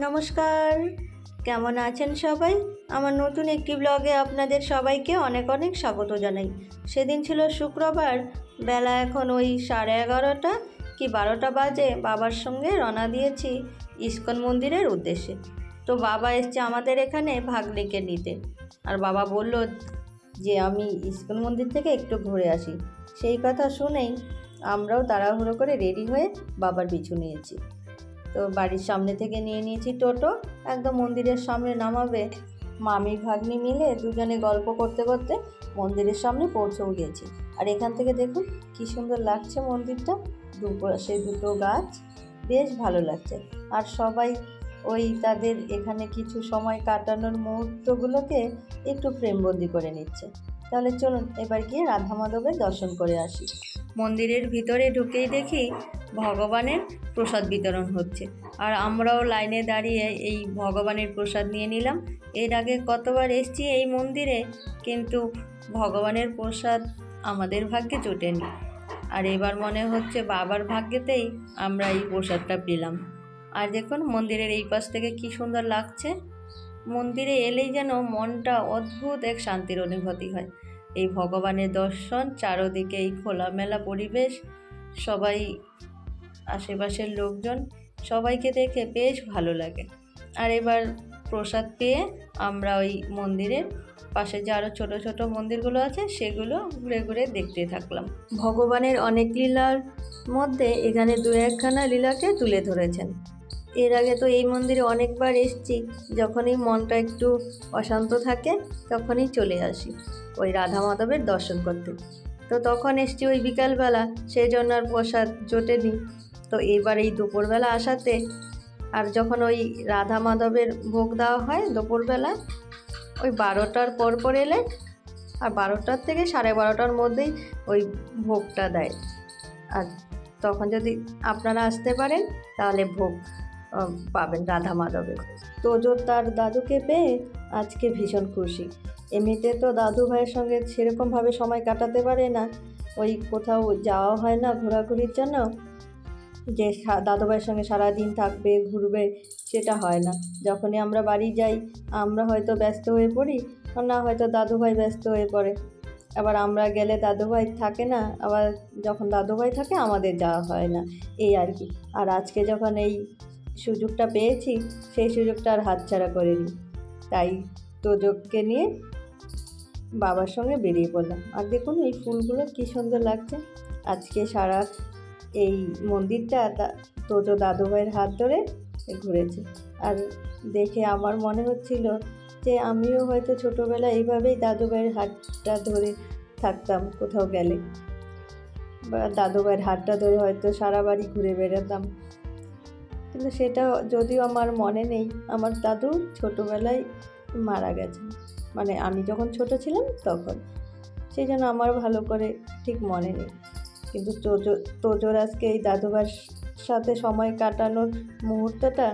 নমস্কার, কেমন আছেন সবাই? আমার নতুন একটি ব্লগে আপনাদের সবাইকে অনেক অনেক স্বাগত জানাই। সেদিন ছিল শুক্রবার, বেলা এখন ওই 11:30 কি 12টা বাজে। বাবার সঙ্গে রওনা দিয়েছি ইস্কন মন্দিরের উদ্দেশ্যে। তো বাবা এসছে আমাদের এখানে ভাগ্নিকে নিতে, আর বাবা বলল যে আমি ইস্কন মন্দির থেকে একটু ঘুরে আসি। সেই কথা শুনেই আমরাও তাড়াহুড়ো করে রেডি হয়ে বাবার পিছু নিয়েছি। তো বাড়ির সামনে থেকে নিয়ে নিয়েছি টোটো, একদম মন্দিরের সামনে নামাবে। মামি ভাগ্নি মিলে দুজনে গল্প করতে করতে মন্দিরের সামনে পৌঁছেও গেছি। আর এখান থেকে দেখুন কি সুন্দর লাগছে মন্দিরটা, দুপাশে দুটো গাছ, বেশ ভালো লাগছে। আর সবাই ওই তাদের এখানে কিছু সময় কাটানোর মুহূর্তগুলোকে একটু ফ্রেমবন্দি করে নিচ্ছে। তাহলে চলুন এবার গিয়ে রাধা মাধবের দর্শন করে আসি। মন্দিরের ভিতরে ঢুকেই দেখি ভগবানের প্রসাদ বিতরণ হচ্ছে, আর আমরাও লাইনে দাঁড়িয়ে এই ভগবানের প্রসাদ নিয়ে নিলাম। এর আগে কতবার এসেছি এই মন্দিরে, কিন্তু ভগবানের প্রসাদ আমাদের ভাগ্যে জোটেনি। আর এবার মনে হচ্ছে বাবার ভাগ্যেতেই আমরা এই প্রসাদটা পেলাম। আর দেখুন মন্দিরের এই পাশ থেকে কি সুন্দর লাগছে। মন্দিরে এলেই যেন মনটা অদ্ভুত এক শান্তির অনুভূতি হয়। এই ভগবানের দর্শন, চারদিকে এই খোলামেলা পরিবেশ, সবাই আশেপাশের লোকজন, সবাইকে দেখে বেশ ভালো লাগে। আর এবার প্রসাদ পেয়ে আমরা ওই মন্দিরের পাশে যে আরও ছোটো ছোটো মন্দিরগুলো আছে সেগুলো ঘুরে ঘুরে দেখতে থাকলাম। ভগবানের অনেক লীলার মধ্যে এখানে দু একখানা লীলাকে তুলে ধরেছেন। এর আগে তো এই মন্দিরে অনেকবার এসেছি, যখনই মনটা একটু অশান্ত থাকে তখনই চলে আসি ওই রাধা মাধবের দর্শন করতে। তো তখন এসেছি ওই বিকালবেলা, সেই জন্য আর প্রসাদ জোটেনি। তো এবার এই দুপুরবেলা আসাতে, আর যখন ওই রাধা মাধবের ভোগ দেওয়া হয় দুপুরবেলা ওই 12টার পর এলে, আর 12টার থেকে 12:30টার মধ্যেই ওই ভোগটা দেয়। আর তখন যদি আপনারা আসতে পারেন তাহলে ভোগ পাবেন রাধা মাধবের। তোজো তার দাদুকে পেয়ে আজকে ভীষণ খুশি। এমনিতে তো দাদু ভাইয়ের সঙ্গে সেরকমভাবে সময় কাটাতে পারে না, ওই কোথাও যাওয়া হয় না ঘোরাঘুরির জন্য, যে দাদু ভাইয়ের সঙ্গে সারাদিন থাকবে ঘুরবে, সেটা হয় না। যখনই আমরা বাড়ি যাই আমরা হয়তো ব্যস্ত হয়ে পড়ি, না হয়তো দাদু ভাই ব্যস্ত হয়ে পড়ে। আবার আমরা গেলে দাদু ভাই থাকে না, আবার যখন দাদু ভাই থাকে আমাদের যাওয়া হয় না, এই আর কি। আর আজকে যখন এই সুযোগটা পেয়েছি সেই সুযোগটা আর হাতছাড়া করিনি, তাই তোজোকে নিয়ে বাবার সঙ্গে বেরিয়ে পড়লাম। আর দেখুন এই ফুলগুলো কী সুন্দর লাগছে। আজকে সারা এই মন্দিরটা তোজো দাদু ভাইয়ের হাত ধরে ঘুরেছে। আর দেখে আমার মনে হচ্ছিল যে আমিও হয়তো ছোটোবেলায় এইভাবেই দাদু ভাইয়ের হাতটা ধরে থাকতাম কোথাও গেলে, বা দাদু ভাইয়ের হাতটা ধরে হয়তো সারা বাড়ি ঘুরে বেড়াতাম। কিন্তু সেটা যদিও আমার মনে নেই, আমার দাদু ছোটোবেলায় মারা গেছেন, মানে আমি যখন ছোট ছিলাম তখন, সেই জন্য আমার ভালো করে ঠিক মনে নেই। কিন্তু তোজোর আজকে এই দাদু ভাইয়ের সাথে সময় কাটানোর মুহূর্তটা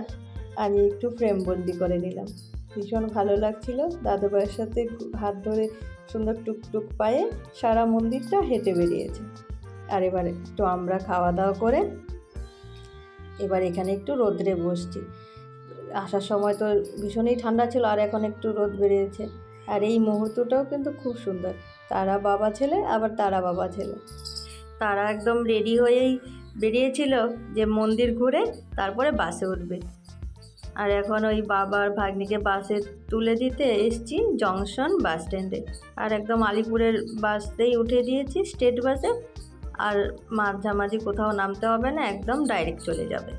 আমি একটু ফ্রেমবন্দি করে নিলাম। ভীষণ ভালো লাগছিল দাদু ভাইয়ের সাথে হাত ধরে সুন্দর টুকটুক পায়ে সারা মন্দিরটা হেঁটে বেরিয়েছে। আর এবার একটু আমরা খাওয়া দাওয়া করে এবার এখানে একটু রোদ্রে বসছি। আসার সময় তো ভীষণই ঠান্ডা ছিল, আর এখন একটু রোদ বেরিয়েছে। আর এই মুহূর্তটাও কিন্তু খুব সুন্দর। তারা বাবা ছেলে, আবার তারা বাবা ছেলে, তারা একদম রেডি হয়েই বেরিয়েছিল যে মন্দির ঘুরে তারপরে বাসে উঠবে। আর এখন ওই বাবার ভাগ্নিকে বাসে তুলে দিতে এসছি জংশন বাস স্ট্যান্ডে। আর একদম আলিপুরের বাসতেই উঠে দিয়েছি, স্টেট বাসে। আর মাঝামাঝি কোথাও নামতে হবে না, একদম ডাইরেক্ট চলে যাবে।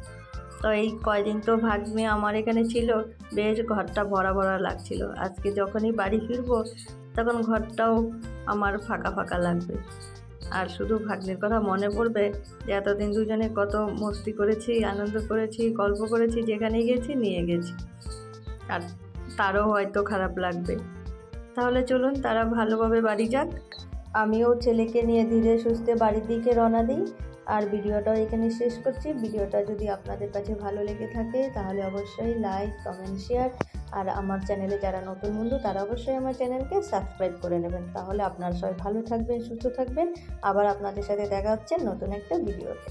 তো এই কয়দিন তো ভাগ্নি আমার এখানে ছিল, বেশ ঘরটা ভরা ভরা লাগছিল। আজকে যখনই বাড়ি ফিরবো তখন ঘরটাও আমার ফাঁকা ফাঁকা লাগবে। আর শুধু ভাগ্নির কথা মনে পড়বে যে এতদিন দুজনে কত মস্তি করেছি, আনন্দ করেছি, গল্প করেছি, যেখানে গেছি নিয়ে গেছি। আর তারও হয়তো খারাপ লাগবে। তাহলে চলুন তারা ভালোভাবে বাড়ি যাক, আমিও ছেলেকে নিয়ে ধীরে সুস্থে বাড়ির দিকে রওনা দিই। আর ভিডিওটাও এখানে শেষ করছি। ভিডিওটা যদি আপনাদের কাছে ভালো লেগে থাকে তাহলে অবশ্যই লাইক, কমেন্ট, শেয়ার, আর আমার চ্যানেলে যারা নতুন বন্ধু তারা অবশ্যই আমার চ্যানেলকে সাবস্ক্রাইব করে নেবেন। তাহলে আপনারা সবাই ভালো থাকবেন, সুস্থ থাকবেন। আবার আপনাদের সাথে দেখা হচ্ছে নতুন একটা ভিডিওতে।